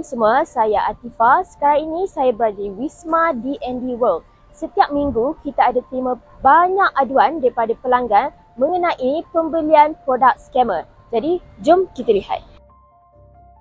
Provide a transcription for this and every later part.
semua, saya Atifah. Sekarang ini saya berada di Wisma D&D World. Setiap minggu kita ada terima banyak aduan daripada pelanggan mengenai pembelian produk scammer. Jadi, jom kita lihat.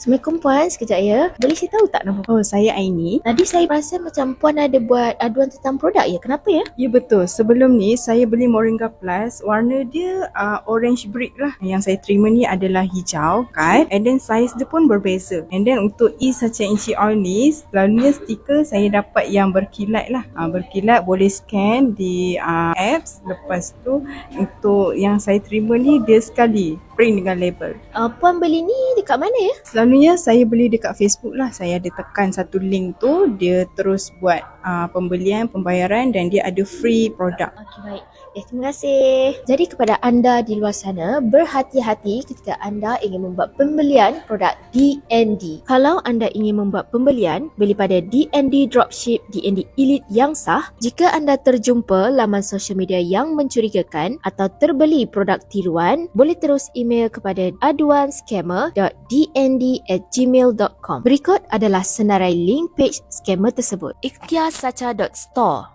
Assalamualaikum Puan, sekejap ya. Boleh saya tahu tak nama? Oh, saya Aini. Tadi saya rasa macam Puan ada buat aduan tentang produk ya. Kenapa ya? Ya betul. Sebelum ni saya beli Moringa Plus. Warna dia orange brick lah. Yang saya terima ni adalah hijau kan. And then size dia pun berbeza. And then untuk E-Sacha-Inci Oil ni, selalunya stiker saya dapat yang berkilat lah. Berkilat boleh scan di apps. Lepas tu untuk yang saya terima ni dia sekali print dengan label. Puan beli ni dekat mana ya? Selalunya saya beli dekat Facebook lah. Saya ada tekan satu link tu, dia terus buat pembelian, pembayaran dan dia ada free produk. Okey, baik. Terima kasih. Jadi kepada anda di luar sana, berhati-hati ketika anda ingin membuat pembelian produk D&D. Kalau anda ingin membuat pembelian, beli pada D&D Dropship D&D Elite yang sah. Jika anda terjumpa laman sosial media yang mencurigakan atau terbeli produk tiruan, boleh terus email kepada aduanscammer.dnd@gmail.com. Berikut adalah senarai link page scammer tersebut. ikhtiarsacha.store,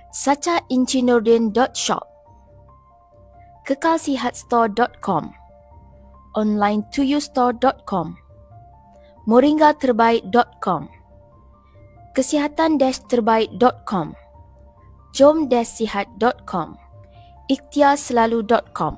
sachaincinordin.shop, kekalsihatstore.com, online2ustore.com, moringaterbaik.com, kesihatan-terbaik.com, jom-sihat.com, ikhtiarselalu.com.